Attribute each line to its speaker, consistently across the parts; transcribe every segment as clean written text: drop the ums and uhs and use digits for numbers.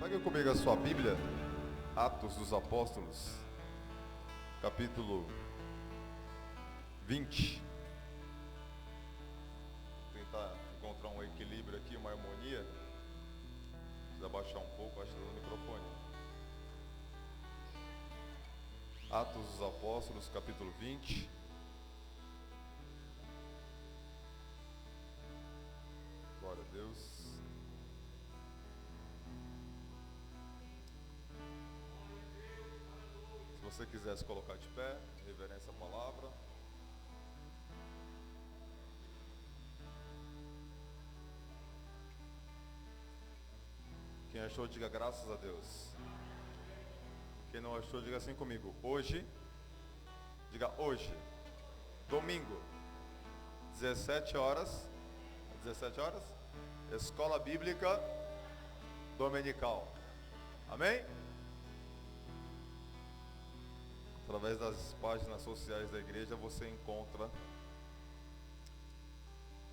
Speaker 1: Pega comigo a sua Bíblia, Atos dos Apóstolos, capítulo 20. Vou tentar encontrar um equilíbrio aqui, uma harmonia. Precisa abaixar um pouco, acho que no microfone. Atos dos Apóstolos, capítulo 20. Glória a Deus. Se você quiser se colocar de pé, reverência à palavra. Quem achou, diga graças a Deus. Quem não achou, diga assim comigo. Hoje, diga hoje, domingo, 17 horas, Escola Bíblica Dominical. Amém? Através das páginas sociais da igreja você encontra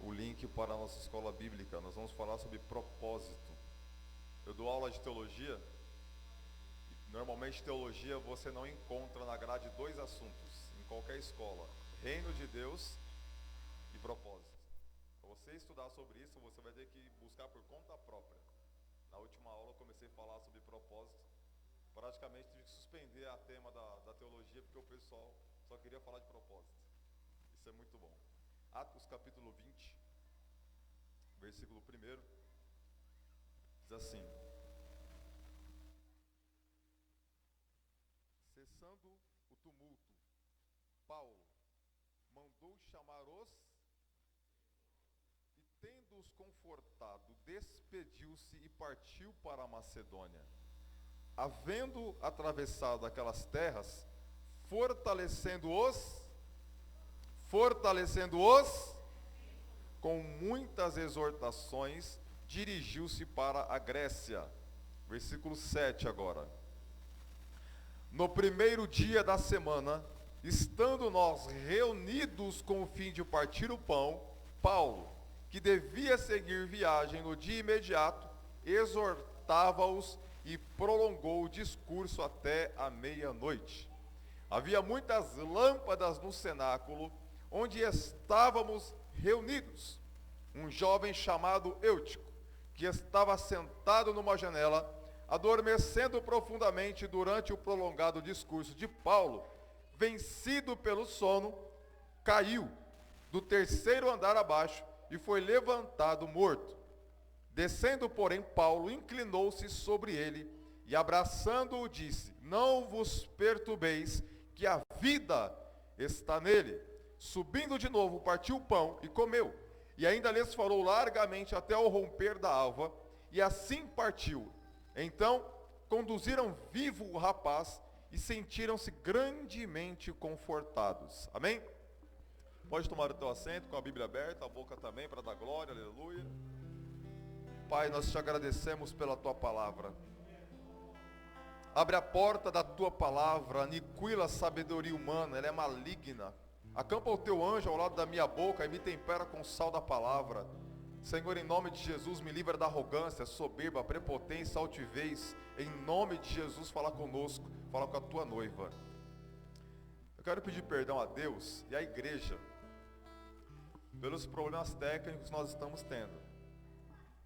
Speaker 1: o link para a nossa escola bíblica. Nós vamos falar sobre propósito. Eu dou aula de teologia. Normalmente teologia você não encontra na grade dois assuntos em qualquer escola: reino de Deus e propósito. Para você estudar sobre isso, você vai ter que buscar por conta própria. Na última aula eu comecei a falar sobre propósito. Praticamente tive que suspender a tema da teologia, porque o pessoal só queria falar de propósito. Isso é muito bom. Atos capítulo 20, versículo 1, diz assim: cessando o tumulto, Paulo mandou chamar e tendo-os confortado, despediu-se e partiu para a Macedônia. Havendo atravessado aquelas terras, fortalecendo-os com muitas exortações, dirigiu-se para a Grécia. Versículo 7 agora. No primeiro dia da semana, estando nós reunidos com o fim de partir o pão, Paulo, que devia seguir viagem no dia imediato, exortava-os e prolongou o discurso até a meia-noite. Havia muitas lâmpadas no cenáculo, onde estávamos reunidos. Um jovem chamado Eutico, que estava sentado numa janela, adormecendo profundamente durante o prolongado discurso de Paulo, vencido pelo sono, caiu do terceiro andar abaixo e foi levantado morto. Descendo, porém, Paulo inclinou-se sobre ele e, abraçando-o, disse: não vos perturbeis, que a vida está nele. Subindo de novo, partiu o pão e comeu, e ainda lhes falou largamente até ao romper da alva, e assim partiu. Então conduziram vivo o rapaz e sentiram-se grandemente confortados. Amém? Pode tomar o teu assento com a Bíblia aberta, a boca também, para dar glória, aleluia. Pai, nós te agradecemos pela tua palavra. Abre a porta da tua palavra, aniquila a sabedoria humana, ela é maligna. Acampa o teu anjo ao lado da minha boca e me tempera com o sal da palavra. Senhor, em nome de Jesus, me livra da arrogância, soberba, prepotência, altivez. Em nome de Jesus, fala conosco, fala com a tua noiva. Eu quero pedir perdão a Deus e à igreja pelos problemas técnicos que nós estamos tendo.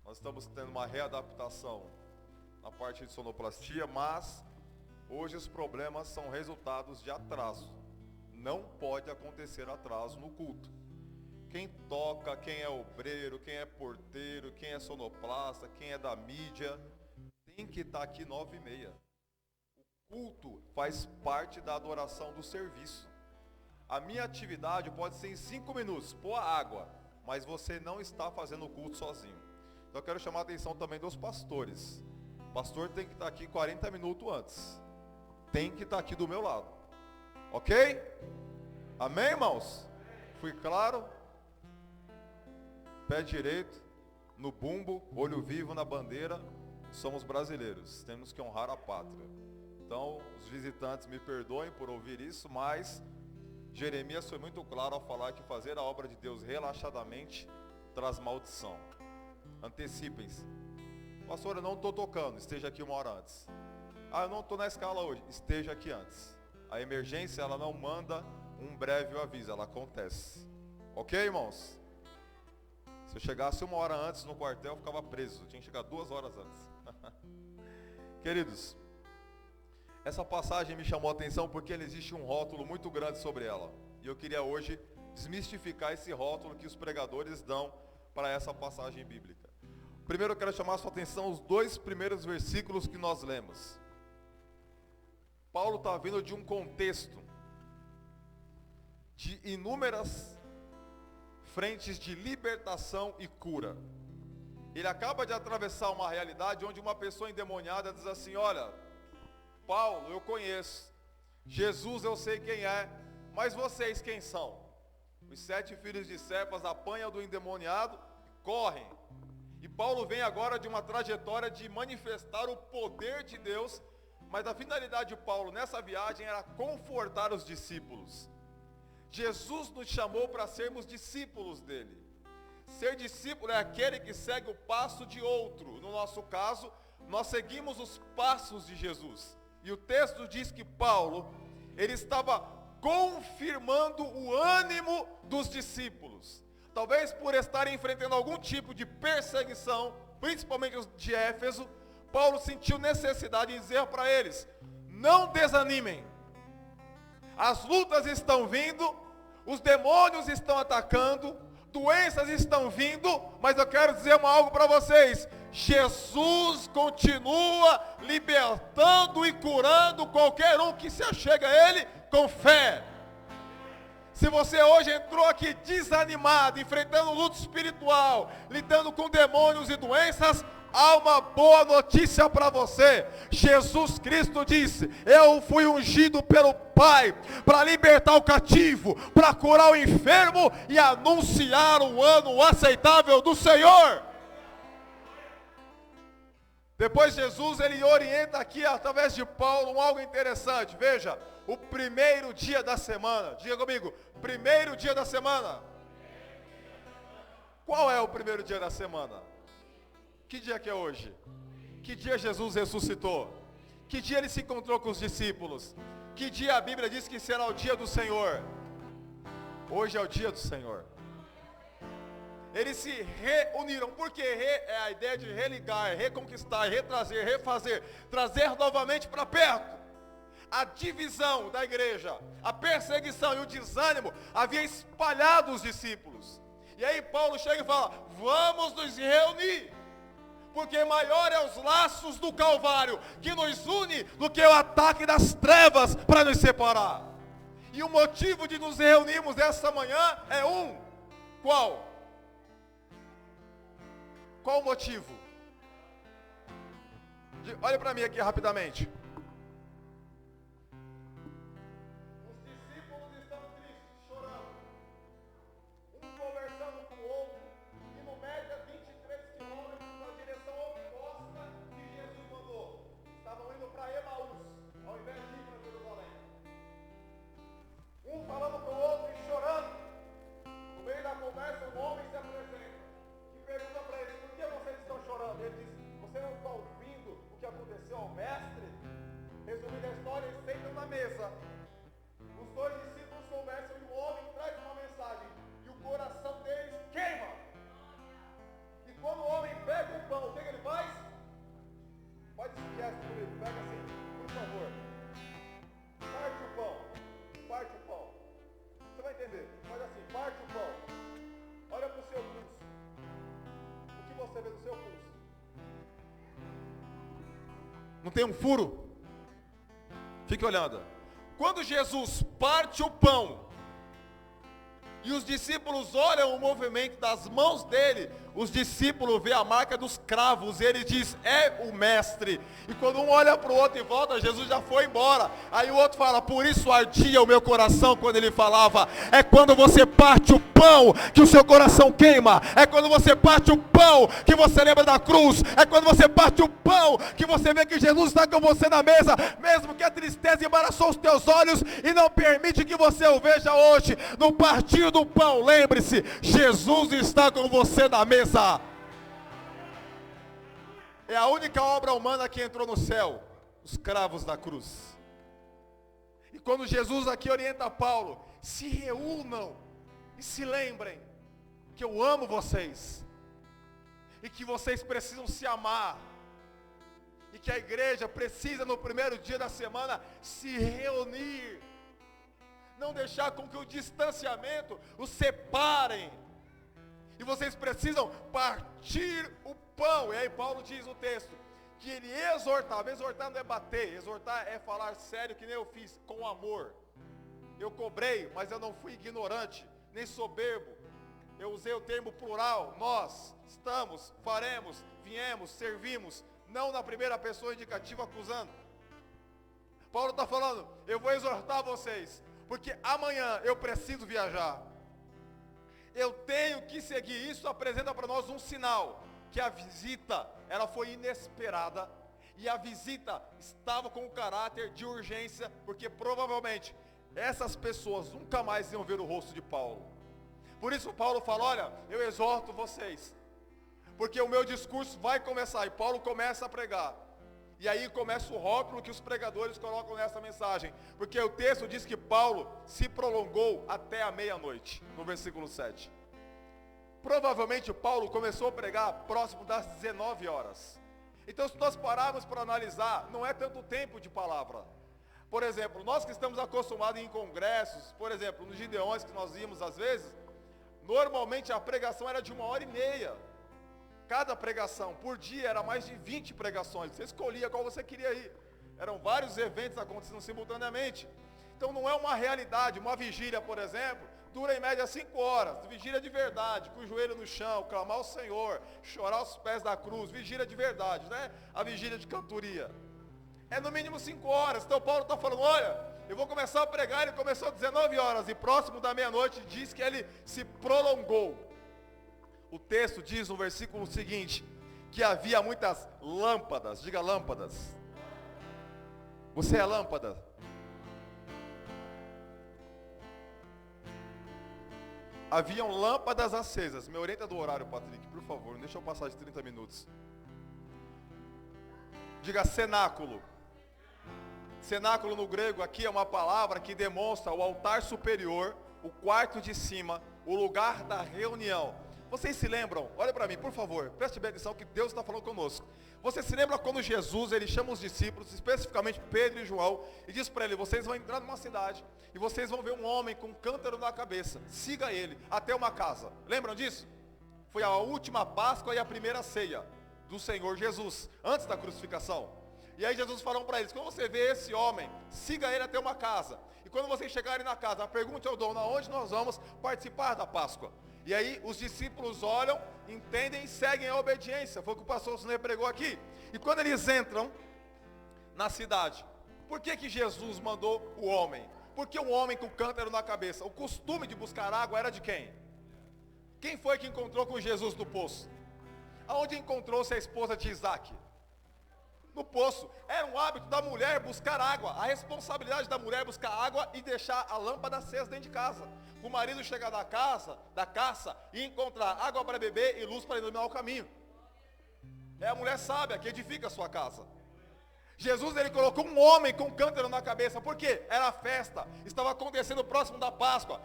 Speaker 1: Nós estamos tendo uma readaptação na parte de sonoplastia, mas hoje os problemas são resultados de atraso. Não pode acontecer atraso no culto. Quem toca, quem é obreiro, quem é porteiro, quem é sonoplasta, quem é da mídia, tem que estar aqui 9h30. O culto faz parte da adoração do serviço. A minha atividade pode ser em 5 minutos, pôr a água, mas você não está fazendo o culto sozinho. Então eu quero chamar a atenção também dos pastores. O pastor tem que estar aqui 40 minutos antes. Tem que estar aqui do meu lado. Ok? Amém, irmãos? Fui claro? Pé direito, no bumbo, olho vivo na bandeira. Somos brasileiros, temos que honrar a pátria. Então, os visitantes me perdoem por ouvir isso, mas Jeremias foi muito claro ao falar que fazer a obra de Deus relaxadamente traz maldição. Antecipem-se. Pastor, eu não estou tocando, esteja aqui 1 hora antes. Ah, eu não estou na escala hoje, esteja aqui antes. A emergência, ela não manda um breve aviso, ela acontece. Ok, irmãos? Se eu chegasse 1 hora antes no quartel, eu ficava preso. Eu tinha que chegar 2 horas antes. Queridos, essa passagem me chamou a atenção porque existe um rótulo muito grande sobre ela. E eu queria hoje desmistificar esse rótulo que os pregadores dão para essa passagem bíblica. Primeiro eu quero chamar a sua atenção os 2 primeiros versículos que nós lemos. Paulo está vindo de um contexto de inúmeras frentes de libertação e cura. Ele acaba de atravessar uma realidade onde uma pessoa endemoniada diz assim: olha, Paulo eu conheço, Jesus eu sei quem é, mas vocês quem são? Os 7 filhos de Cefas apanham do endemoniado, correm. E Paulo vem agora de uma trajetória de manifestar o poder de Deus, mas a finalidade de Paulo nessa viagem era confortar os discípulos. Jesus nos chamou para sermos discípulos dele. Ser discípulo é aquele que segue o passo de outro. No nosso caso, nós seguimos os passos de Jesus. E o texto diz que Paulo, ele estava confirmando o ânimo dos discípulos. Talvez por estarem enfrentando algum tipo de perseguição, principalmente os de Éfeso, Paulo sentiu necessidade de dizer para eles: não desanimem. As lutas estão vindo, os demônios estão atacando, doenças estão vindo, mas eu quero dizer algo para vocês: Jesus continua libertando e curando qualquer um que se achega a Ele com fé. Se você hoje entrou aqui desanimado, enfrentando luta espiritual, lidando com demônios e doenças, há uma boa notícia para você. Jesus Cristo disse: eu fui ungido pelo Pai para libertar o cativo, para curar o enfermo e anunciar o ano aceitável do Senhor. Depois Jesus, ele orienta aqui através de Paulo algo interessante. Veja, o primeiro dia da semana. Diga comigo, primeiro dia da semana. Qual é o primeiro dia da semana? Que dia que é hoje? Que dia Jesus ressuscitou? Que dia ele se encontrou com os discípulos? Que dia a Bíblia diz que será o dia do Senhor? Hoje é o dia do Senhor. Eles se reuniram, porque é a ideia de religar, reconquistar, retrazer, refazer, trazer novamente para perto. A divisão da igreja, a perseguição e o desânimo havia espalhado os discípulos. E aí Paulo chega e fala: vamos nos reunir, porque maior é os laços do Calvário que nos une do que o ataque das trevas para nos separar. E o motivo de nos reunirmos essa manhã é qual? Qual o motivo? Olha para mim aqui rapidamente. Os discípulos estão tristes, chorando. Um conversando com o outro. E no média 23 quilômetros na direção oposta que Jesus mandou. Estavam indo para Emaús, ao invés de ir para Jerusalém. Um falando com o outro e chorando. No meio da conversa, um homem se apresenta e pergunta para eles: por que vocês estão chorando? Ele diz: você não está ouvindo o que aconteceu ao mestre? Resumindo a história, eles sentam na mesa. Os 2 discípulos conversam e o homem traz uma mensagem. E o coração deles queima. E quando o homem pega o pão, o que ele faz? Pode esse gesto comigo, pega assim, por favor. Parte o pão. Parte o pão. Você vai entender. Faz assim, parte o pão. Olha para o seu pulso. O que você vê no seu pulso? Não tem um furo? Fique olhando. Quando Jesus parte o pão e os discípulos olham o movimento das mãos dele, os discípulos veem a marca dos cravos, e ele diz: é o mestre. E quando um olha para o outro e volta, Jesus já foi embora. Aí o outro fala: por isso ardia o meu coração quando ele falava. É quando você parte o pão que o seu coração queima. É quando você parte o pão que você lembra da cruz. É quando você parte o pão que você vê que Jesus está com você na mesa, mesmo que a tristeza embaraçou os teus olhos e não permite que você o veja hoje. No partir do pão, lembre-se, Jesus está com você na mesa. é a única obra humana que entrou no céu, os cravos da cruz. E quando Jesus aqui orienta Paulo, se reúnam e se lembrem que eu amo vocês, e que vocês precisam se amar, e que a igreja precisa no primeiro dia da semana se reunir, não deixar com que o distanciamento os separem, e vocês precisam partir o pão. E aí Paulo diz no texto, que ele exortava, exortar não é bater, exortar é falar sério que nem eu fiz, com amor. Eu cobrei, mas eu não fui ignorante, nem soberbo, eu usei o termo plural, nós, estamos, faremos, viemos, servimos, não na primeira pessoa indicativa acusando. Paulo está falando, eu vou exortar vocês, porque amanhã eu preciso viajar, eu tenho que seguir. Isso apresenta para nós um sinal, que a visita, ela foi inesperada, e a visita estava com um caráter de urgência, porque provavelmente essas pessoas nunca mais iam ver o rosto de Paulo. Por isso Paulo fala, olha, eu exorto vocês, porque o meu discurso vai começar, e Paulo começa a pregar, e aí começa o rótulo que os pregadores colocam nessa mensagem, porque o texto diz que Paulo se prolongou até a meia-noite, no versículo 7. Provavelmente Paulo começou a pregar próximo das 19 horas. Então se nós pararmos para analisar, não é tanto tempo de palavra. Por exemplo, nós que estamos acostumados em congressos, por exemplo, nos Gideões que nós íamos às vezes, normalmente a pregação era de 1h30. Cada pregação, por dia era mais de 20 pregações, você escolhia qual você queria ir. Eram vários eventos acontecendo simultaneamente. Então não é uma realidade, uma vigília, por exemplo, dura em média 5 horas, vigília de verdade, com o joelho no chão, clamar ao Senhor, chorar aos pés da cruz, vigília de verdade, né? A vigília de cantoria. É no mínimo 5 horas, então Paulo está falando, olha, eu vou começar a pregar, ele começou às 19 horas, e próximo da meia-noite diz que ele se prolongou. O texto diz no versículo seguinte, que havia muitas lâmpadas, diga lâmpadas. Você é lâmpada? Haviam lâmpadas acesas. Me orienta do horário, Patrick, por favor, não deixa eu passar de 30 minutos. Diga cenáculo. Cenáculo no grego aqui é uma palavra que demonstra o altar superior, o quarto de cima, o lugar da reunião. Vocês se lembram? Olha para mim, por favor, preste bem atenção que Deus está falando conosco. Você se lembra quando Jesus, ele chama os discípulos, especificamente Pedro e João, e diz para ele, vocês vão entrar numa cidade, e vocês vão ver um homem com um cântaro na cabeça, siga ele até uma casa. Lembram disso? Foi a última Páscoa e a primeira ceia do Senhor Jesus, antes da crucificação. E aí Jesus falou para eles, quando você vê esse homem, siga ele até uma casa. E quando vocês chegarem na casa, pergunte ao dono, aonde nós vamos participar da Páscoa. E aí os discípulos olham, entendem e seguem a obediência. Foi o que o pastor Sunê pregou aqui. E quando eles entram na cidade, por que Jesus mandou o homem? Porque um homem com cântaro na cabeça, o costume de buscar água era de quem? Quem foi que encontrou com Jesus no poço? Aonde encontrou-se a esposa de Isaac? No poço. Era um hábito da mulher buscar água. A responsabilidade da mulher é buscar água e deixar a lâmpada acesa dentro de casa. O marido chegar da caça e encontrar água para beber e luz para iluminar o caminho. É a mulher sábia que edifica a sua casa. Jesus, ele colocou um homem com um cântaro na cabeça. Por quê? Era a festa. Estava acontecendo próximo da Páscoa.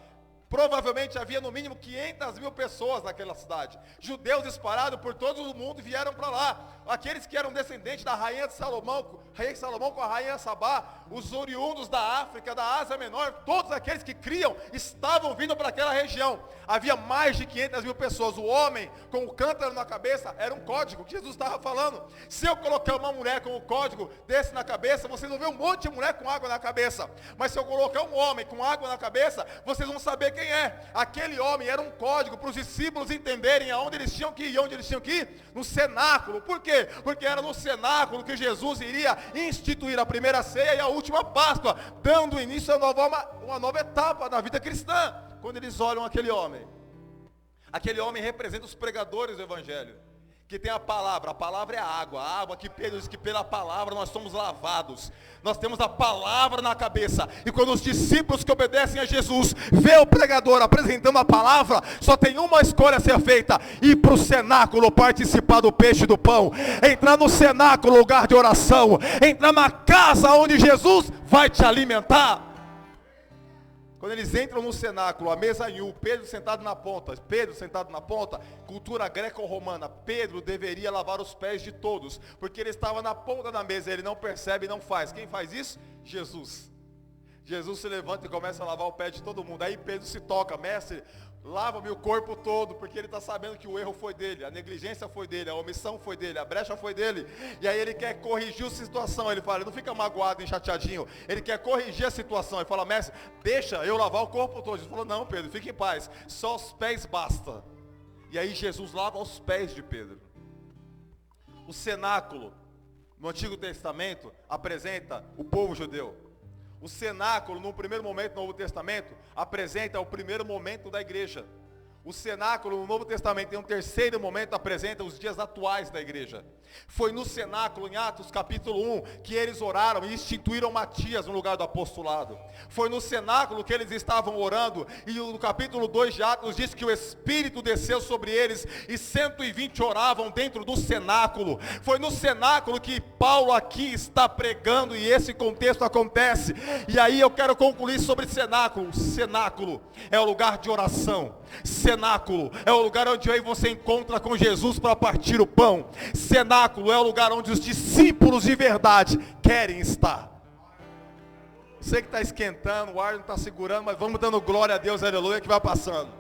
Speaker 1: Provavelmente havia no mínimo 500 mil pessoas naquela cidade. Judeus espalhados por todo o mundo vieram para lá. Aqueles que eram descendentes da rainha de Salomão, rei Salomão com a rainha Sabá, os oriundos da África, da Ásia Menor, todos aqueles que criam estavam vindo para aquela região. Havia mais de 500 mil pessoas. O homem com o cântaro na cabeça era um código que Jesus estava falando. Se eu colocar uma mulher com o código desse na cabeça, vocês vão ver um monte de mulher com água na cabeça. Mas se eu colocar um homem com água na cabeça, vocês vão saber quem é. Aquele homem era um código para os discípulos entenderem aonde eles tinham que ir. E onde eles tinham que ir? No cenáculo. Por quê? Porque era no cenáculo que Jesus iria instituir a primeira ceia e a última Páscoa, dando início a uma nova etapa da vida cristã. Quando eles olham aquele homem representa os pregadores do Evangelho, que tem a palavra é a água que Pedro diz que pela palavra nós somos lavados, nós temos a palavra na cabeça, e quando os discípulos que obedecem a Jesus, vê o pregador apresentando a palavra, só tem uma escolha a ser feita, ir para o cenáculo, participar do peixe e do pão, entrar no cenáculo, lugar de oração, entrar na casa onde Jesus vai te alimentar. Quando eles entram no cenáculo, a mesa em U, Pedro sentado na ponta, cultura greco-romana, Pedro deveria lavar os pés de todos, porque ele estava na ponta da mesa, ele não percebe e não faz. Quem faz isso? Jesus. Jesus se levanta e começa a lavar o pé de todo mundo. Aí Pedro se toca, mestre, lava-me o corpo todo, porque ele está sabendo que o erro foi dele, a negligência foi dele, a omissão foi dele, a brecha foi dele. E aí ele quer corrigir a situação, ele fala, ele não fica magoado e chateadinho, ele quer corrigir a situação, ele fala, mestre, deixa eu lavar o corpo todo. Ele falou, não Pedro, fique em paz, só os pés basta. E aí Jesus lava os pés de Pedro. O cenáculo, no Antigo Testamento, apresenta o povo judeu. O cenáculo, no primeiro momento do Novo Testamento, apresenta o primeiro momento da igreja. O cenáculo, no Novo Testamento, em um terceiro momento, apresenta os dias atuais da igreja. Foi no cenáculo, em Atos capítulo 1, que eles oraram e instituíram Matias no lugar do apostolado. Foi no cenáculo que eles estavam orando, e no capítulo 2 de Atos diz que o Espírito desceu sobre eles, e 120 oravam dentro do cenáculo. Foi no cenáculo que Paulo aqui está pregando, e esse contexto acontece. E aí eu quero concluir sobre cenáculo. Cenáculo é o lugar de oração. Cenáculo é o lugar onde aí você encontra com Jesus para partir o pão. Cenáculo é o lugar onde os discípulos de verdade querem estar. Sei que está esquentando, o ar não está segurando, mas vamos dando glória a Deus, aleluia, que vai passando.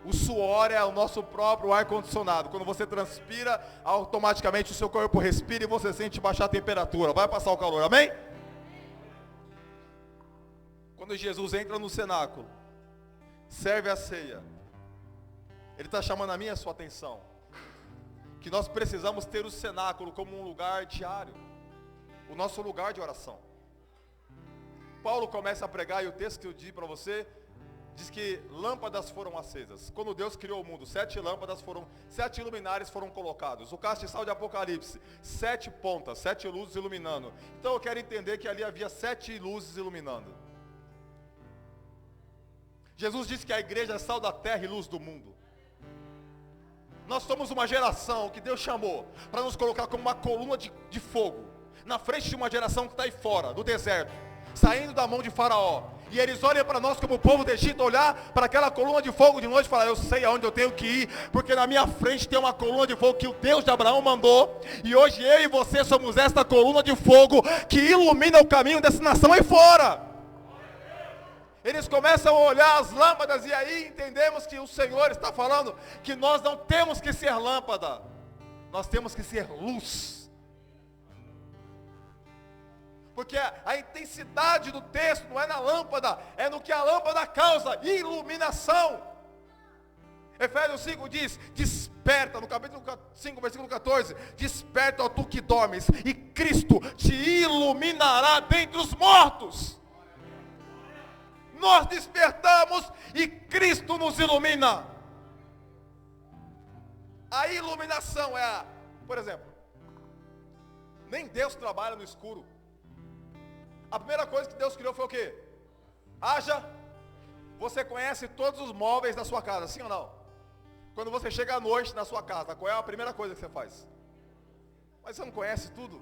Speaker 1: O suor é o nosso próprio ar-condicionado. Quando você transpira, automaticamente o seu corpo respira e você sente baixar a temperatura. Vai passar o calor, amém? Quando Jesus entra no cenáculo, serve a ceia, ele está chamando a minha e a sua atenção, que nós precisamos ter o cenáculo como um lugar diário, o nosso lugar de oração. Paulo começa a pregar, e o texto que eu disse para você, diz que lâmpadas foram acesas. Quando Deus criou o mundo, 7 luminares foram colocados. O castiçal de Apocalipse, 7 pontas, 7 luzes iluminando. Então eu quero entender que ali havia 7 luzes iluminando. Jesus disse que a igreja é sal da terra e luz do mundo. Nós somos uma geração que Deus chamou para nos colocar como uma coluna de fogo na frente de uma geração que está aí fora, do deserto, saindo da mão de Faraó. E eles olham para nós como o povo do Egito, olhar para aquela coluna de fogo de noite e falar, eu sei aonde eu tenho que ir, porque na minha frente tem uma coluna de fogo que o Deus de Abraão mandou, e hoje eu e você somos esta coluna de fogo que ilumina o caminho dessa nação aí fora. Eles começam a olhar as lâmpadas, e aí entendemos que o Senhor está falando que nós não temos que ser lâmpada, nós temos que ser luz. Porque a intensidade do texto não é na lâmpada, é no que a lâmpada causa, iluminação. Efésios 5 diz, desperta, no capítulo 5, versículo 14, desperta, ó tu que dormes, e Cristo te iluminará dentre os mortos. Nós despertamos e Cristo nos ilumina. A iluminação é por exemplo, nem Deus trabalha no escuro. A primeira coisa que Deus criou foi o quê? Haja. Você conhece todos os móveis da sua casa, sim ou não? Quando você chega à noite na sua casa, qual é a primeira coisa que você faz? Mas você não conhece tudo?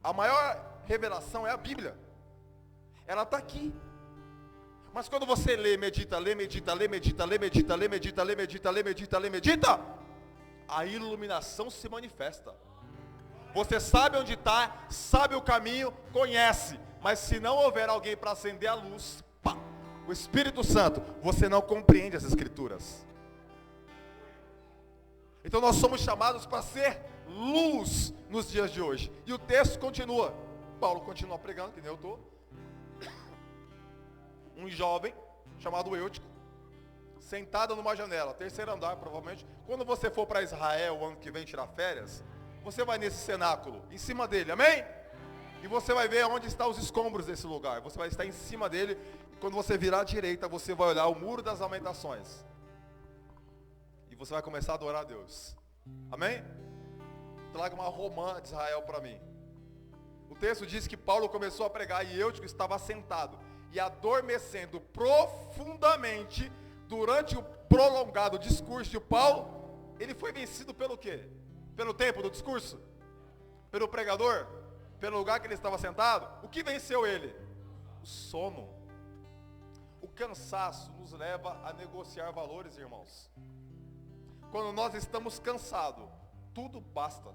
Speaker 1: A maior revelação é a Bíblia. Ela está aqui. Mas quando você lê, medita, a iluminação se manifesta. Você sabe onde está, sabe o caminho, conhece. Mas se não houver alguém para acender a luz, o Espírito Santo, você não compreende as Escrituras. Então nós somos chamados para ser luz nos dias de hoje. E o texto continua. Paulo continua pregando, que nem eu estou. Um jovem, chamado Eutico, sentado numa janela, terceiro andar provavelmente. Quando você for para Israel o ano que vem tirar férias, você vai nesse cenáculo, em cima dele, amém? E você vai ver onde estão os escombros desse lugar. Você vai estar em cima dele, e quando você virar à direita, você vai olhar o Muro das Lamentações. E e você vai começar a adorar a Deus. Amém? Traga uma romã de Israel para mim. O texto diz que Paulo começou a pregar e Eutico estava sentado e adormecendo profundamente durante o prolongado discurso de Paulo. Ele foi vencido pelo quê? Pelo tempo do discurso? Pelo pregador? Pelo lugar que ele estava sentado? O que venceu ele? O sono. O cansaço nos leva a negociar valores, irmãos. Quando nós estamos cansados, tudo basta.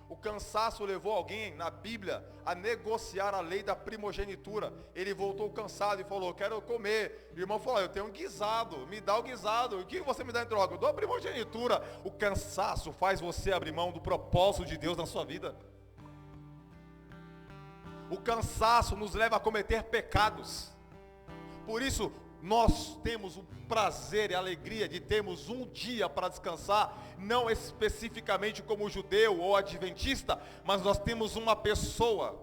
Speaker 1: O cansaço levou alguém na Bíblia a negociar a lei da primogenitura. Ele voltou cansado e falou: quero comer. O irmão falou: eu tenho um guisado, me dá o guisado. O que você me dá em troca? Eu dou a primogenitura. O cansaço faz você abrir mão do propósito de Deus na sua vida. O cansaço nos leva a cometer pecados. Por isso, nós temos o prazer e a alegria de termos um dia para descansar, não especificamente como judeu ou adventista, mas nós temos uma pessoa.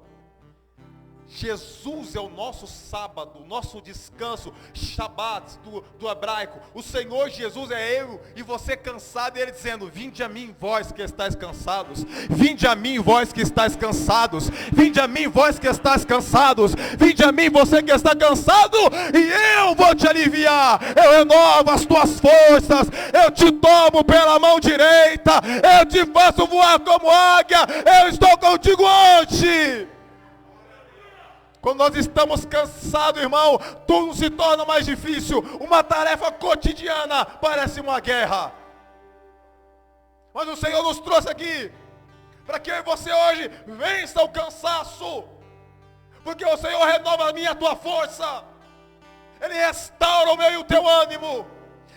Speaker 1: Jesus é o nosso sábado, o nosso descanso, Shabat do hebraico. O Senhor Jesus é eu e você cansado, e Ele dizendo: vinde a mim, vós que estáis cansados, vinde a mim, vós que estáis cansados, vinde a mim, vós que estáis cansados, vinde a mim, você que está cansado, e eu vou te aliviar, eu renovo as tuas forças, eu te tomo pela mão direita, eu te faço voar como águia, eu estou contigo hoje. Quando nós estamos cansados, irmão, tudo se torna mais difícil. Uma tarefa cotidiana parece uma guerra. Mas o Senhor nos trouxe aqui para que eu e você hoje vença o cansaço. Porque o Senhor renova a minha e a tua força. Ele restaura o meu e o teu ânimo.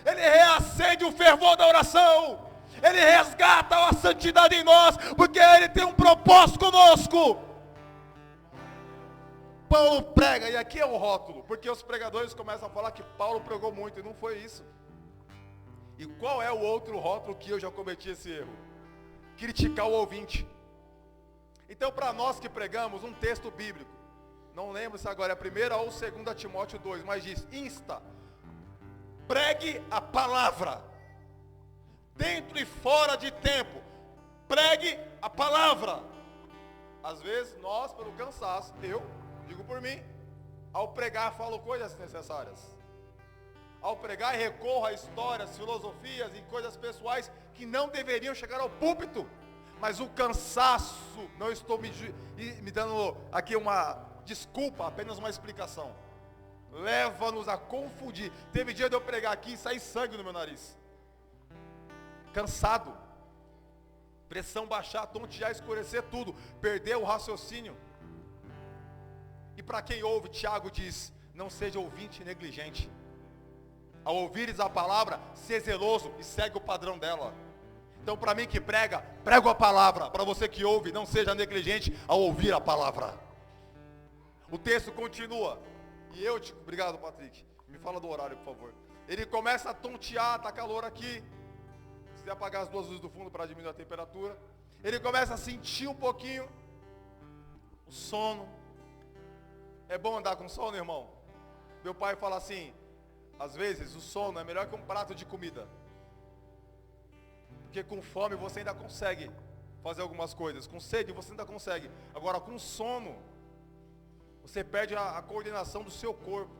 Speaker 1: Ele reacende o fervor da oração. Ele resgata a santidade em nós, porque Ele tem um propósito conosco. Paulo prega, e aqui é um rótulo, porque os pregadores começam a falar que Paulo pregou muito, e não foi isso. E qual é o outro rótulo que eu já cometi esse erro? Criticar o ouvinte. Então, para nós que pregamos um texto bíblico, não lembro se agora é a 1ª ou 2 Timóteo 2, mas diz: insta, pregue a palavra, dentro e fora de tempo, pregue a palavra. Às vezes nós, pelo cansaço, digo por mim, ao pregar falo coisas desnecessárias. Ao pregar recorro a histórias, filosofias e coisas pessoais que não deveriam chegar ao púlpito. Mas o cansaço, não estou me dando aqui uma desculpa, apenas uma explicação. Leva-nos a confundir. Teve dia de eu pregar aqui e sair sangue no meu nariz. Cansado. Pressão baixar, tontear, escurecer tudo. Perder o raciocínio. E para quem ouve, Tiago diz: não seja ouvinte negligente. Ao ouvires a palavra, seja zeloso e segue o padrão dela. Então, para mim que prego a palavra. Para você que ouve, não seja negligente ao ouvir a palavra. O texto continua. E obrigado, Patrick. Me fala do horário, por favor. Ele começa a tontear, tá calor aqui. Se quiser apagar as duas luzes do fundo para diminuir a temperatura. Ele começa a sentir um pouquinho o sono. É bom andar com sono, irmão? Meu pai fala assim: às vezes o sono é melhor que um prato de comida. Porque com fome você ainda consegue fazer algumas coisas. Com sede você ainda consegue. Agora com sono, você perde a coordenação do seu corpo.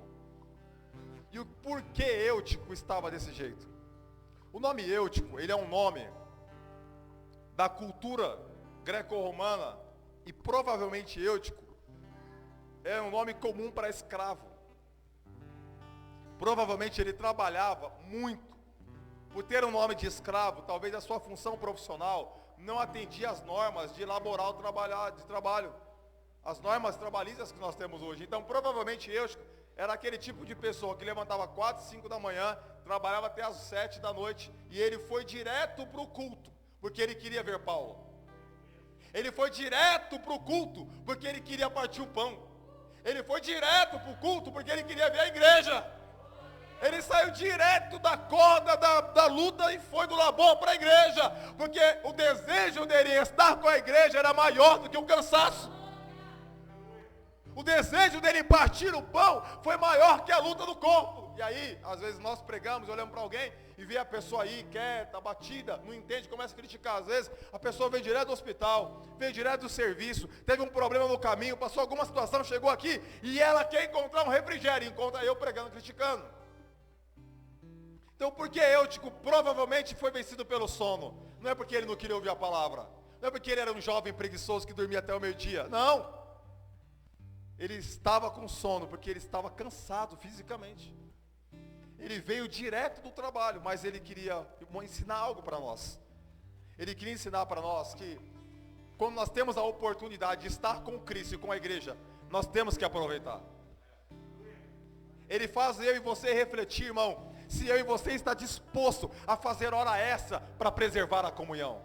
Speaker 1: E o porquê Eutico estava desse jeito? O nome Eutico, ele é um nome da cultura greco-romana. E provavelmente Eutico é um nome comum para escravo. Provavelmente ele trabalhava muito. Por ter um nome de escravo, talvez a sua função profissional não atendia às normas de laboral de trabalho. As normas trabalhistas que nós temos hoje. Então provavelmente Eutico era aquele tipo de pessoa que levantava 4, 5 da manhã, trabalhava até as 7 da noite, e ele foi direto para o culto, porque ele queria ver Paulo. Ele foi direto para o culto, porque ele queria partir o pão. Ele foi direto para o culto, porque ele queria ver a igreja. Ele saiu direto da corda da luta e foi do labor para a igreja, porque o desejo dele estar com a igreja era maior do que o cansaço. O desejo dele partir o pão foi maior que a luta do corpo. E aí, às vezes nós pregamos, olhamos para alguém e vê a pessoa aí, tá batida, não entende, começa a criticar. Às vezes a pessoa veio direto do hospital, veio direto do serviço, teve um problema no caminho, passou alguma situação, chegou aqui e ela quer encontrar um refrigério, encontra eu pregando, criticando. Então por que Eutico provavelmente foi vencido pelo sono? Não é porque ele não queria ouvir a palavra, não é porque ele era um jovem preguiçoso que dormia até o meio-dia, não. Ele estava com sono porque ele estava cansado fisicamente. Ele veio direto do trabalho, mas ele queria ensinar algo para nós. Ele queria ensinar para nós que quando nós temos a oportunidade de estar com Cristo e com a igreja, nós temos que aproveitar. Ele faz eu e você refletir, irmão, se eu e você está disposto a fazer hora extra para preservar a comunhão.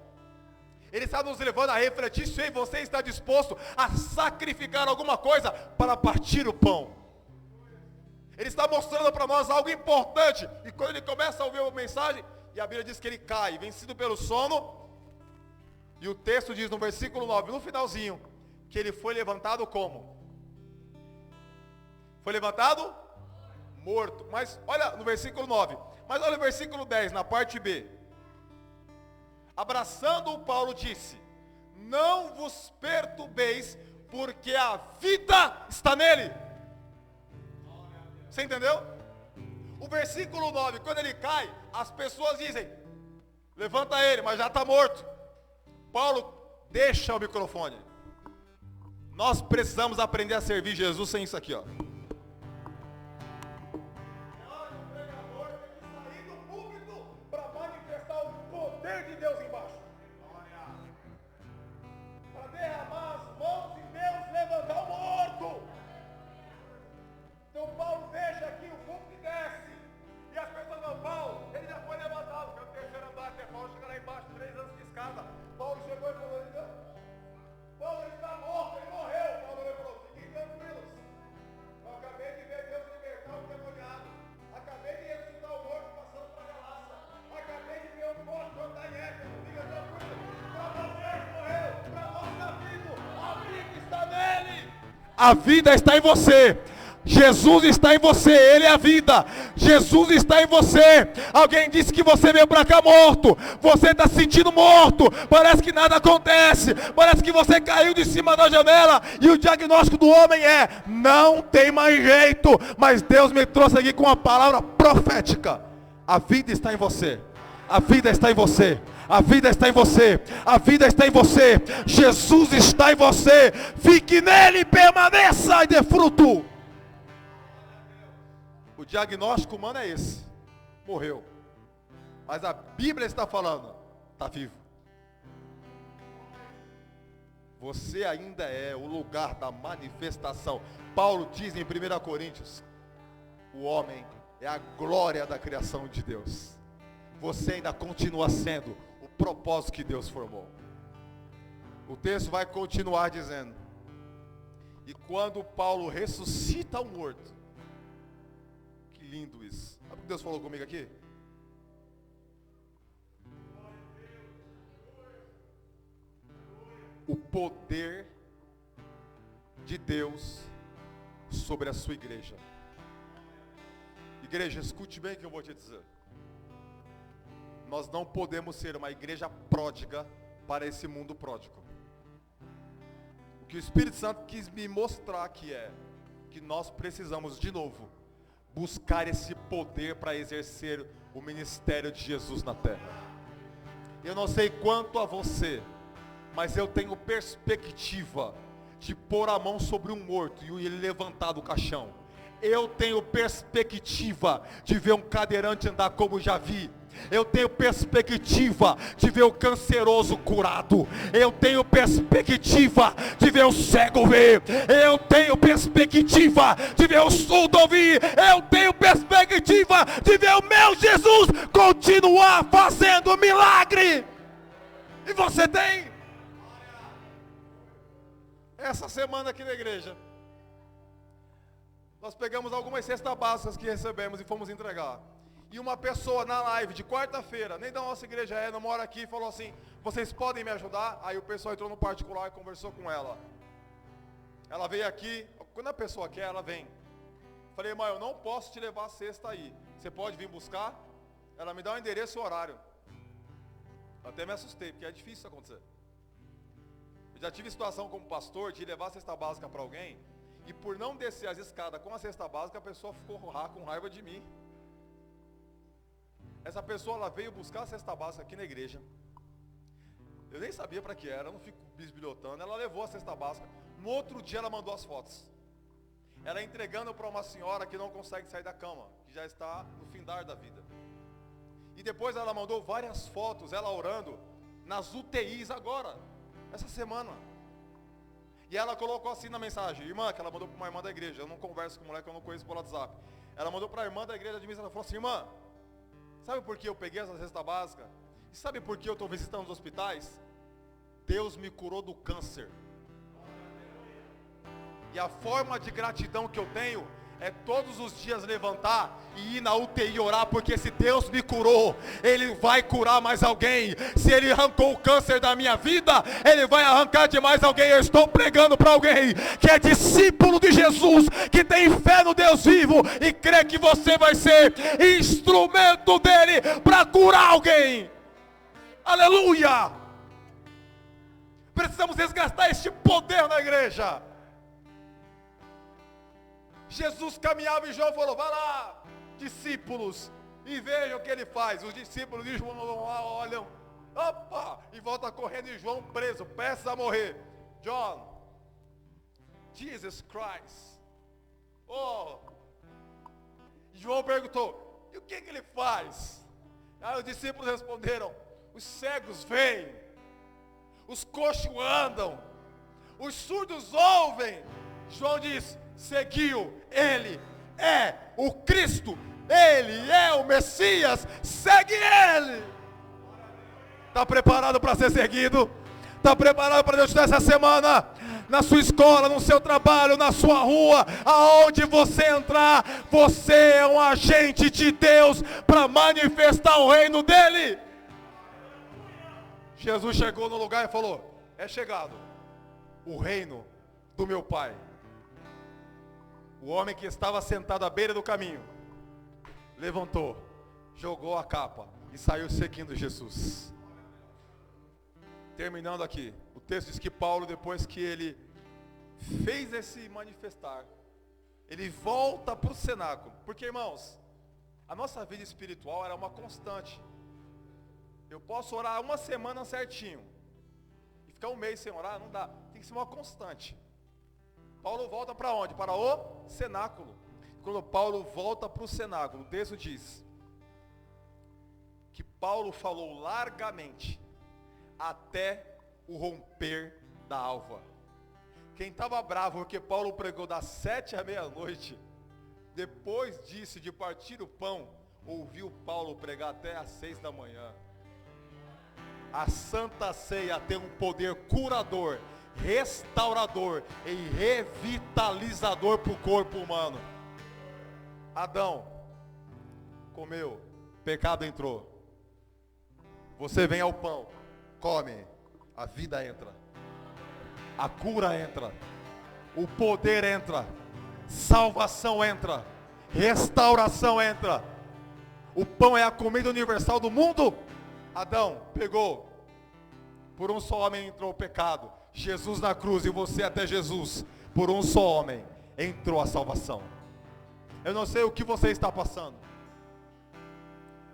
Speaker 1: Ele está nos levando a refletir se eu e você está disposto a sacrificar alguma coisa para partir o pão. Ele está mostrando para nós algo importante. E quando ele começa a ouvir a mensagem, e a Bíblia diz que ele cai, vencido pelo sono. E o texto diz no versículo 9, no finalzinho, que ele foi levantado como? Foi levantado? Morto. Mas olha no versículo 9. Mas olha o versículo 10, na parte B. Abraçando-o, Paulo disse: não vos perturbeis, porque a vida está nele. Você entendeu? O versículo 9, quando ele cai, as pessoas dizem: levanta ele, mas já está morto. Paulo deixa o microfone. Nós precisamos aprender a servir Jesus sem isso aqui, ó. O pregador tem que sair do púlpito para manifestar o poder de Deus embaixo. Para derramar as mãos e Deus levantar o morto. Então Paulo deixa aqui o púlpito e desce. E as pessoas falam: Paulo, ele já foi levantado, que é o terceiro andar, até Paulo chegar lá embaixo, 3 anos de escada. Paulo chegou e falou: Paulo, ele está morto, ele morreu. Paulo falou: fiquem tranquilos. Eu acabei de ver Deus libertar o demoniado. Acabei de ressuscitar o morto passando para a galaça. Acabei de ver o morto andar em Éfeso. Fica tranquilo. Para vocês morreu, para nós está vivo. A vida está nele. A vida está em você. Jesus está em você, Ele é a vida. Jesus está em você. Alguém disse que você veio para cá morto. Você está se sentindo morto. Parece que nada acontece. Parece que você caiu de cima da janela. E o diagnóstico do homem é: não tem mais jeito. Mas Deus me trouxe aqui com uma palavra profética. A vida está em você. A vida está em você. A vida está em você. A vida está em você. Jesus está em você. Fique nele, permaneça e dê fruto. O diagnóstico humano é esse: morreu. Mas a Bíblia está falando: está vivo. Você ainda é o lugar da manifestação. Paulo diz em 1 Coríntios: o homem é a glória da criação de Deus. Você ainda continua sendo o propósito que Deus formou. O texto vai continuar dizendo: e quando Paulo ressuscita o morto, lindo isso. Sabe o que Deus falou comigo aqui? O poder de Deus sobre a sua igreja. Igreja, escute bem o que eu vou te dizer. Nós não podemos ser uma igreja pródiga para esse mundo pródigo. O que o Espírito Santo quis me mostrar aqui é que nós precisamos de novo buscar esse poder para exercer o ministério de Jesus na terra. Eu não sei quanto a você, mas eu tenho perspectiva de pôr a mão sobre um morto e ele levantar do caixão. Eu tenho perspectiva de ver um cadeirante andar como já vi. Eu tenho perspectiva de ver o canceroso curado. Eu tenho perspectiva de ver o cego ver. Eu tenho perspectiva de ver o surdo ouvir. Eu tenho perspectiva de ver o meu Jesus continuar fazendo milagre. E você tem? Essa semana aqui na igreja, nós pegamos algumas cestas básicas que recebemos e fomos entregar. E uma pessoa na live de quarta-feira, nem da nossa igreja não mora aqui, falou assim: vocês podem me ajudar? Aí o pessoal entrou no particular e conversou com ela. Ela veio aqui, quando a pessoa quer, ela vem. Falei, irmã, eu não posso te levar a cesta aí. Você pode vir buscar? Ela me dá o endereço e o horário. Eu até me assustei, porque é difícil isso acontecer. Eu já tive situação como pastor de levar a cesta básica para alguém, e por não descer as escadas com a cesta básica, a pessoa ficou com raiva de mim. Essa pessoa, ela veio buscar a cesta básica aqui na igreja. Eu nem sabia para que era, eu não fico bisbilhotando. Ela levou a cesta básica. No outro dia ela mandou as fotos. Ela entregando para uma senhora que não consegue sair da cama, que já está no findar da vida. E depois ela mandou várias fotos, ela orando nas UTIs agora, essa semana. E ela colocou assim na mensagem, irmã, que ela mandou para uma irmã da igreja. Eu não converso com mulher que eu não conheço por WhatsApp. Ela mandou para a irmã da igreja de missa, ela falou assim, irmã, sabe por que eu peguei essa cesta básica? E sabe por que eu estou visitando os hospitais? Deus me curou do câncer. E a forma de gratidão que eu tenho é todos os dias levantar e ir na UTI orar, porque se Deus me curou, Ele vai curar mais alguém. Se Ele arrancou o câncer da minha vida, Ele vai arrancar de mais alguém. Eu estou pregando para alguém que é discípulo de Jesus, que tem fé no Deus vivo e crê que você vai ser instrumento dEle para curar alguém. Aleluia! Precisamos resgatar este poder na igreja. Jesus caminhava e João falou, vai lá, discípulos, e vejam o que ele faz. Os discípulos de João vão lá, olham, opa, e volta correndo, e João preso, prestes a morrer. John, Jesus Christ, oh, João perguntou, e o que ele faz? Aí os discípulos responderam, os cegos veem, os coxos andam, os surdos ouvem. João diz, seguiu, Ele é o Cristo, Ele é o Messias, segue Ele. Está preparado para ser seguido? Está preparado para Deus te dar essa semana? Na sua escola, no seu trabalho, na sua rua, aonde você entrar, você é um agente de Deus para manifestar o reino dEle. Jesus chegou no lugar e falou, é chegado o reino do meu Pai. O homem que estava sentado à beira do caminho levantou, jogou a capa e saiu seguindo Jesus. Terminando aqui, o texto diz que Paulo, depois que ele fez esse manifestar, ele volta para o cenáculo. Porque, irmãos, a nossa vida espiritual era uma constante. Eu posso orar uma semana certinho e ficar um mês sem orar, não dá. Tem que ser uma constante. Paulo volta para onde? Para o cenáculo. Quando Paulo volta para o cenáculo, o texto diz que Paulo falou largamente até o romper da alva. Quem estava bravo porque Paulo pregou das 7 à meia-noite, depois disso de partir o pão, ouviu Paulo pregar até às 6 da manhã. A Santa Ceia tem um poder curador, restaurador e revitalizador para o corpo humano. Adão comeu, pecado entrou. Você vem ao pão, come, a vida entra, a cura entra, o poder entra, salvação entra, restauração entra. O pão é a comida universal do mundo. Adão pegou, por um só homem entrou o pecado. Jesus na cruz e você até Jesus, por um só homem entrou a salvação. Eu não sei o que você está passando.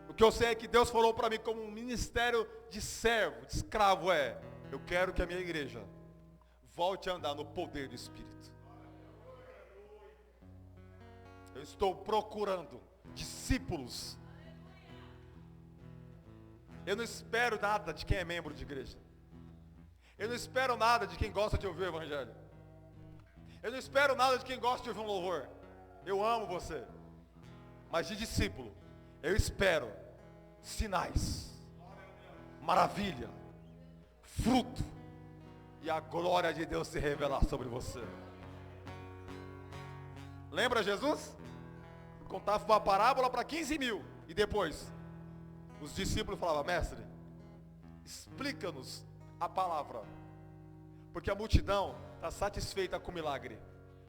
Speaker 1: O que eu sei é que Deus falou para mim como um ministério de servo, de escravo, eu quero que a minha igreja volte a andar no poder do Espírito. Eu estou procurando discípulos. Eu não espero nada de quem é membro de igreja. Eu não espero nada de quem gosta de ouvir o Evangelho. Eu não espero nada de quem gosta de ouvir um louvor. Eu amo você. Mas de discípulo, eu espero sinais, maravilha, fruto e a glória de Deus se revelar sobre você. Lembra Jesus? Contava uma parábola para 15 mil. E depois, os discípulos falavam, mestre, explica-nos a palavra. Porque a multidão está satisfeita com o milagre.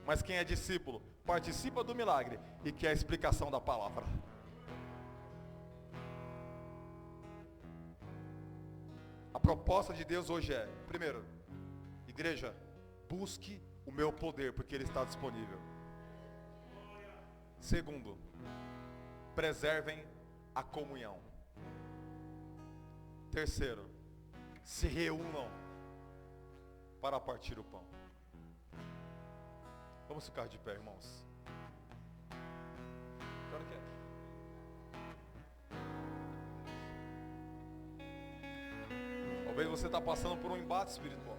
Speaker 1: Mas quem é discípulo participa do milagre e quer a explicação da palavra. A proposta de Deus hoje é, primeiro, igreja, busque o meu poder, porque ele está disponível. Segundo, preservem a comunhão. Terceiro, se reúnam para partir o pão. Vamos ficar de pé, irmãos. Que hora que é? Talvez você está passando por um embate espiritual.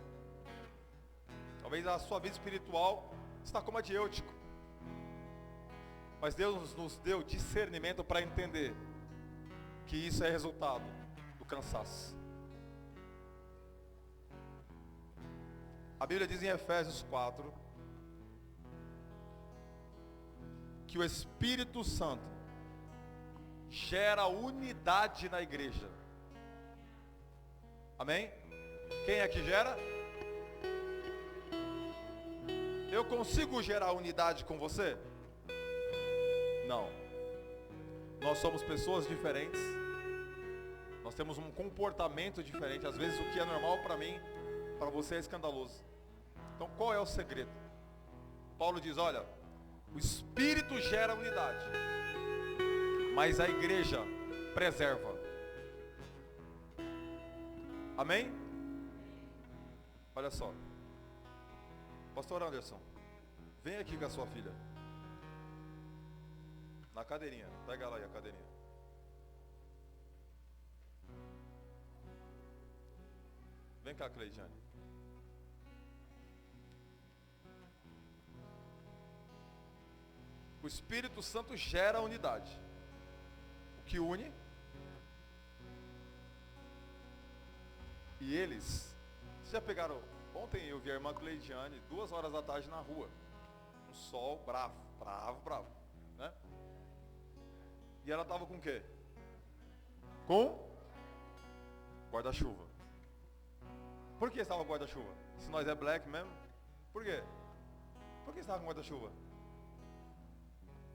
Speaker 1: Talvez a sua vida espiritual está como a de Eutico. Mas Deus nos deu discernimento para entender que isso é resultado do cansaço. A Bíblia diz em Efésios 4 que o Espírito Santo gera unidade na igreja. Amém? Quem é que gera? Eu consigo gerar unidade com você? Não. Nós somos pessoas diferentes. Nós temos um comportamento diferente. Às vezes o que é normal para mim, para você é escandaloso. Então qual é o segredo? Paulo diz, olha, o Espírito gera unidade, mas a igreja preserva. Amém? Olha só. Pastor Anderson, vem aqui com a sua filha. Na cadeirinha. Pega lá aí a cadeirinha. Vem cá, Cleidiane. O Espírito Santo gera unidade. O que une. E eles, vocês já pegaram, ontem eu vi a irmã Cleidiane 2 horas da tarde na rua, um sol bravo, né? E ela estava com o quê? Com guarda-chuva. Por que estava com guarda-chuva? Se nós é black mesmo, por quê? Por que estava com guarda-chuva?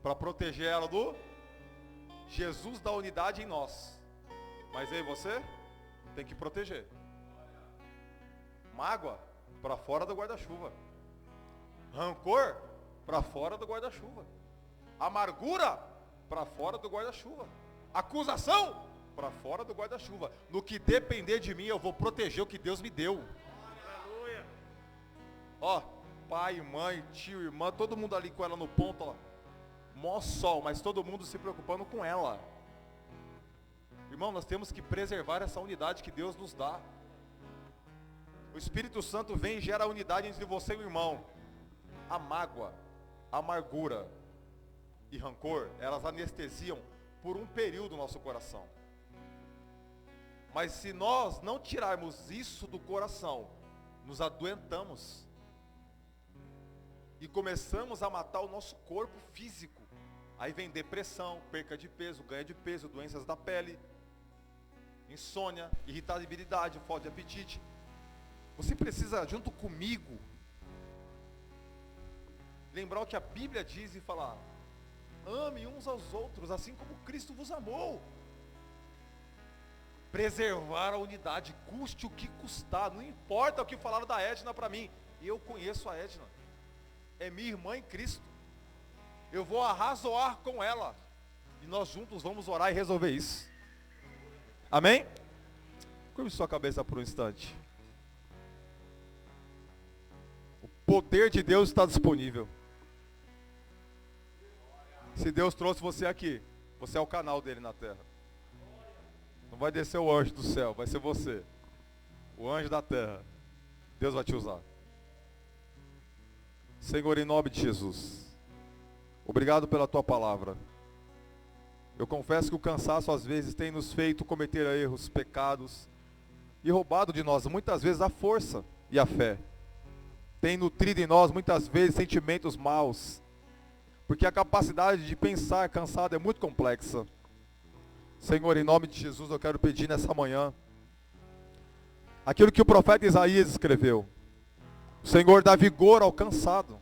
Speaker 1: Para proteger ela do Jesus da unidade em nós. Mas aí você tem que proteger. Mágoa para fora do guarda-chuva. Rancor para fora do guarda-chuva. Amargura para fora do guarda-chuva. Acusação para fora do guarda-chuva. No que depender de mim, eu vou proteger o que Deus me deu. Aleluia. Ó, pai, mãe, tio, irmã, todo mundo ali com ela no ponto, ó. Mó sol, mas todo mundo se preocupando com ela. Irmão, nós temos que preservar essa unidade que Deus nos dá. O Espírito Santo vem e gera unidade entre você e o irmão. A mágoa, a amargura e rancor, elas anestesiam por um período o nosso coração. Mas se nós não tirarmos isso do coração, nos adoentamos. E começamos a matar o nosso corpo físico. Aí vem depressão, perca de peso, ganho de peso, doenças da pele, insônia, irritabilidade, falta de apetite. Você precisa, junto comigo, lembrar o que a Bíblia diz e falar: ame uns aos outros, assim como Cristo vos amou. Preservar a unidade, custe o que custar. Não importa o que falaram da Edna para mim. Eu conheço a Edna. É minha irmã em Cristo. Eu vou arrazoar com ela. E nós juntos vamos orar e resolver isso. Amém? Curve sua cabeça por um instante. O poder de Deus está disponível. Se Deus trouxe você aqui, você é o canal dele na terra. Não vai descer o anjo do céu, vai ser você. O anjo da terra. Deus vai te usar. Senhor, em nome de Jesus, obrigado pela tua palavra. Eu confesso que o cansaço às vezes tem nos feito cometer erros, pecados, e roubado de nós muitas vezes a força e a fé. Tem nutrido em nós muitas vezes sentimentos maus, porque a capacidade de pensar cansado é muito complexa. Senhor, em nome de Jesus, eu quero pedir nessa manhã aquilo que o profeta Isaías escreveu. O Senhor dá vigor ao cansado.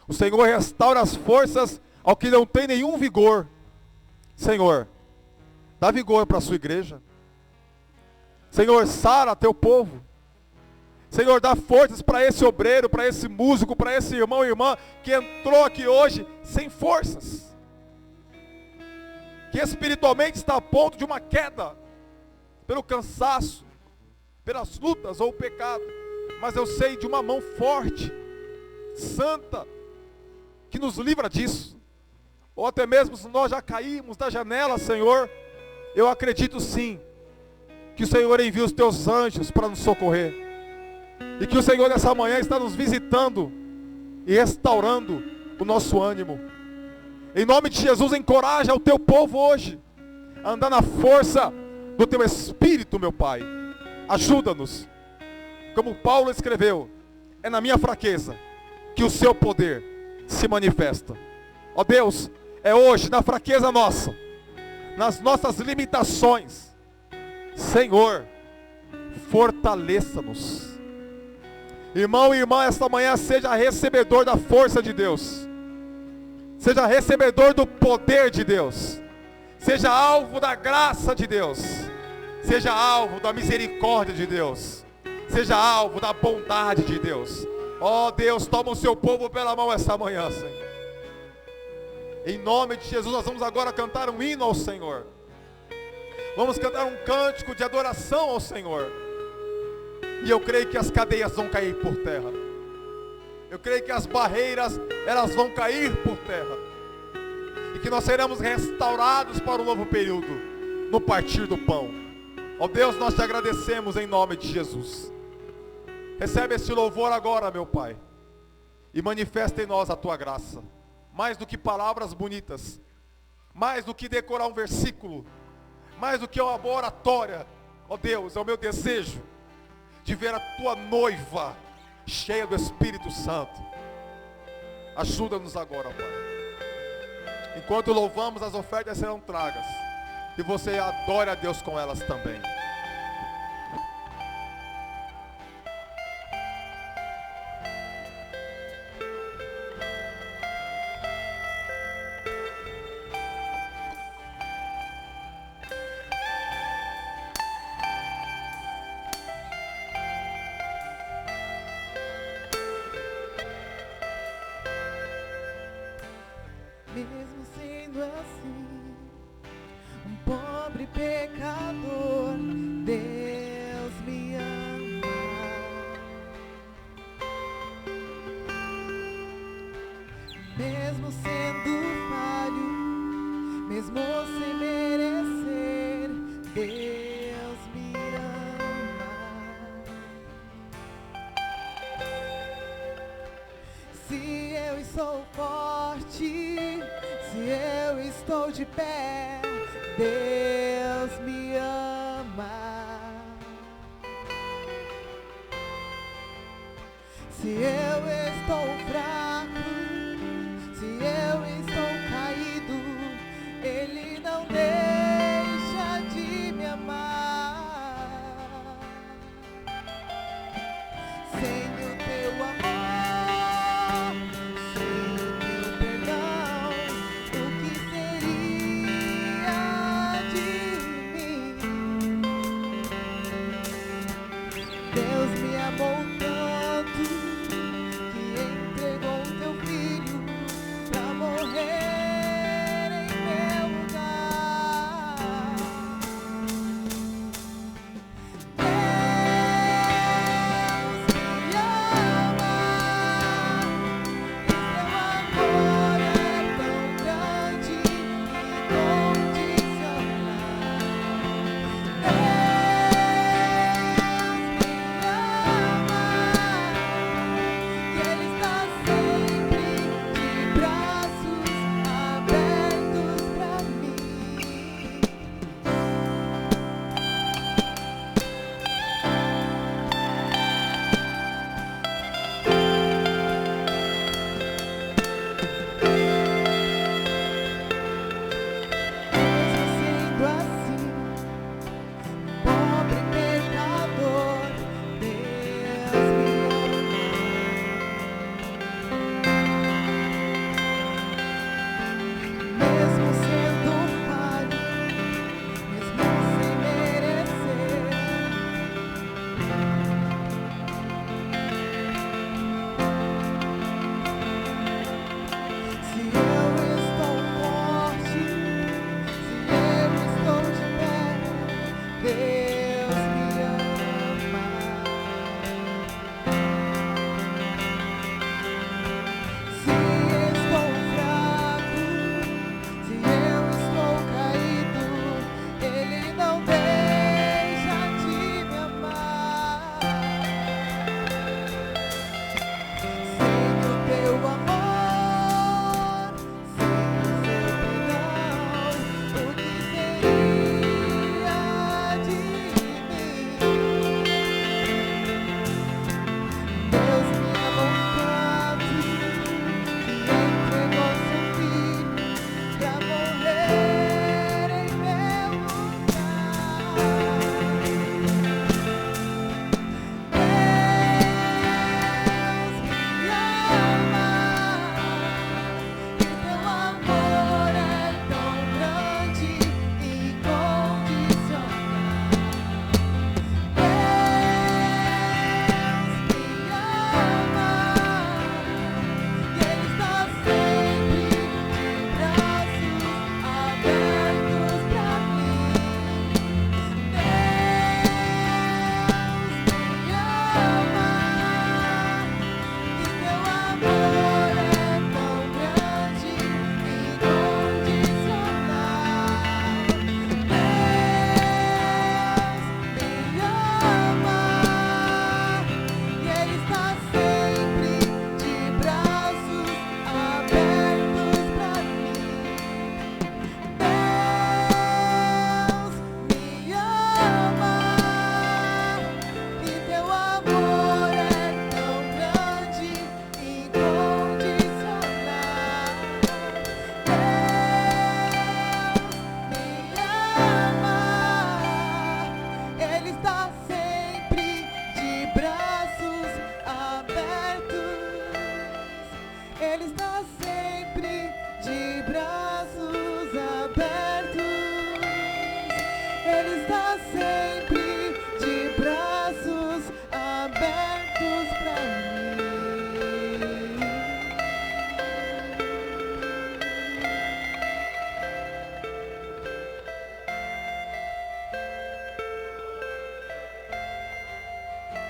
Speaker 1: O Senhor restaura as forças ao que não tem nenhum vigor. Senhor, dá vigor para a sua igreja. Senhor, sara teu povo. Senhor, dá forças para esse obreiro, para esse músico, para esse irmão e irmã que entrou aqui hoje sem forças, que espiritualmente está a ponto de uma queda, pelo cansaço, pelas lutas ou o pecado. Mas eu sei de uma mão forte, santa, que nos livra disso. Ou até mesmo se nós já caímos da janela, Senhor, eu acredito sim, que o Senhor envia os teus anjos para nos socorrer. E que o Senhor nessa manhã está nos visitando e restaurando o nosso ânimo. Em nome de Jesus, encoraja o teu povo hoje a andar na força do teu Espírito, meu Pai. Ajuda-nos. Como Paulo escreveu, é na minha fraqueza que o seu poder se manifesta. Ó Deus, é hoje na fraqueza nossa, nas nossas limitações, Senhor, fortaleça-nos. Irmão e irmã, esta manhã seja recebedor da força de Deus, seja recebedor do poder de Deus, seja alvo da graça de Deus, seja alvo da misericórdia de Deus, seja alvo da bondade de Deus. Ó Deus, toma o seu povo pela mão esta manhã, Senhor. Em nome de Jesus, nós vamos agora cantar um hino ao Senhor. Vamos cantar um cântico de adoração ao Senhor. E eu creio que as cadeias vão cair por terra. Eu creio que as barreiras, elas vão cair por terra. E que nós seremos restaurados para o novo período, no partir do pão. Ó Deus, nós te agradecemos em nome de Jesus. Recebe este louvor agora, meu Pai. E manifesta em nós a tua graça. Mais do que palavras bonitas, mais do que decorar um versículo, mais do que uma boa oratória. Ó Deus, é o meu desejo de ver a tua noiva cheia do Espírito Santo. Ajuda-nos agora, Pai. Enquanto louvamos, as ofertas serão tragas, e você adore a Deus com elas também.
Speaker 2: Mesmo sendo assim, um pobre pecador, Deus me ama. Mesmo sendo falho, mesmo sem merecer, Deus me ama. Se eu estou forte, se eu estou de pé, Deus me ama. Se eu estou fraco, se eu estou caído, Ele não deixa de me amar. Sem o teu amor, sem o teu perdão, o que seria de mim? Deus me amou tanto que entregou teu filho pra morrer em meu lugar. Deus me ama, e seu amor é tão grande e incondicional. Deus me ama,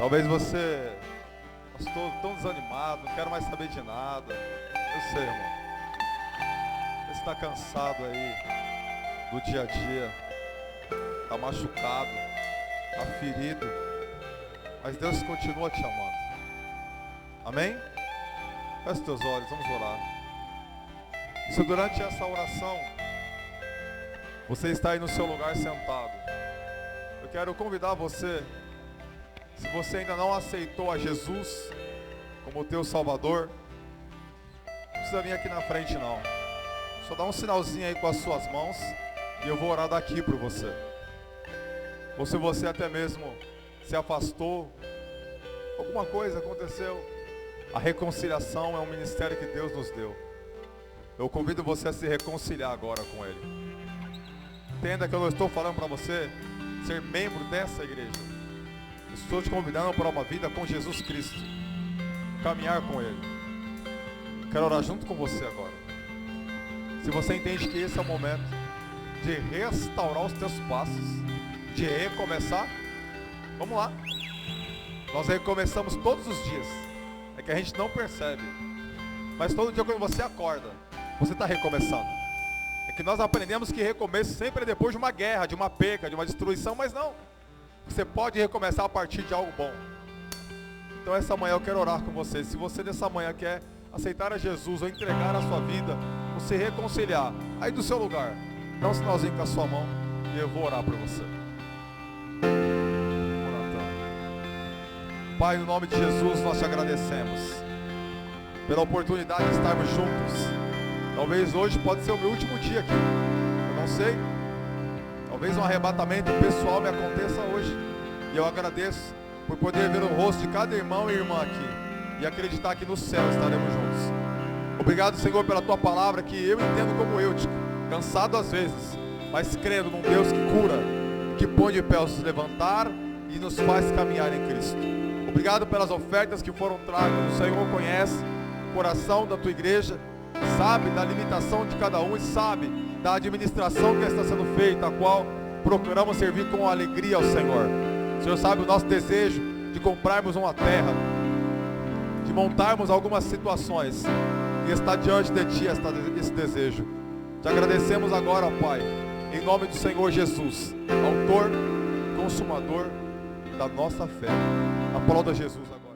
Speaker 1: Talvez você, pastor, tão desanimado, não quero mais saber de nada. Eu sei, irmão. Você está cansado aí do dia a dia, está machucado, está ferido, mas Deus continua te amando. Amém? Feche os teus olhos, vamos orar. Se durante essa oração você está aí no seu lugar sentado, eu quero convidar você, se você ainda não aceitou a Jesus como teu Salvador, não precisa vir aqui na frente não. Só dá um sinalzinho aí com as suas mãos e eu vou orar daqui por você. Ou se você até mesmo se afastou, alguma coisa aconteceu, a reconciliação é um ministério que Deus nos deu. Eu convido você a se reconciliar agora com Ele. Entenda que eu não estou falando para você ser membro dessa igreja. Estou te convidando para uma vida com Jesus Cristo. Caminhar com Ele. Quero orar junto com você agora. Se você entende que esse é o momento de restaurar os teus passos, de recomeçar, vamos lá. Nós recomeçamos todos os dias. É que a gente não percebe. Mas todo dia quando você acorda, você está recomeçando. É que nós aprendemos que recomeço sempre é depois de uma guerra, de uma perca, de uma destruição, mas não. Você pode recomeçar a partir de algo bom. Então essa manhã eu quero orar com você. Se você nessa manhã quer aceitar a Jesus ou entregar a sua vida, ou se reconciliar, aí do seu lugar, dá um sinalzinho com a sua mão e eu vou orar por você. Pai, no nome de Jesus nós te agradecemos pela oportunidade de estarmos juntos. Talvez hoje pode ser o meu último dia aqui, eu não sei. Talvez um arrebatamento pessoal me aconteça hoje. E eu agradeço por poder ver o rosto de cada irmão e irmã aqui e acreditar que no céu estaremos juntos. Obrigado, Senhor, pela tua palavra, que eu entendo como Eutico, cansado às vezes, mas crendo num Deus que cura, que põe de pé os levantar e nos faz caminhar em Cristo. Obrigado pelas ofertas que foram tragas. O Senhor conhece o coração da tua igreja, sabe da limitação de cada um e sabe da administração que está sendo feita, a qual procuramos servir com alegria ao Senhor. O Senhor sabe o nosso desejo de comprarmos uma terra, de montarmos algumas situações, e está diante de Ti esse desejo. Te agradecemos agora, Pai, em nome do Senhor Jesus, autor, consumador da nossa fé. Aplauda Jesus agora.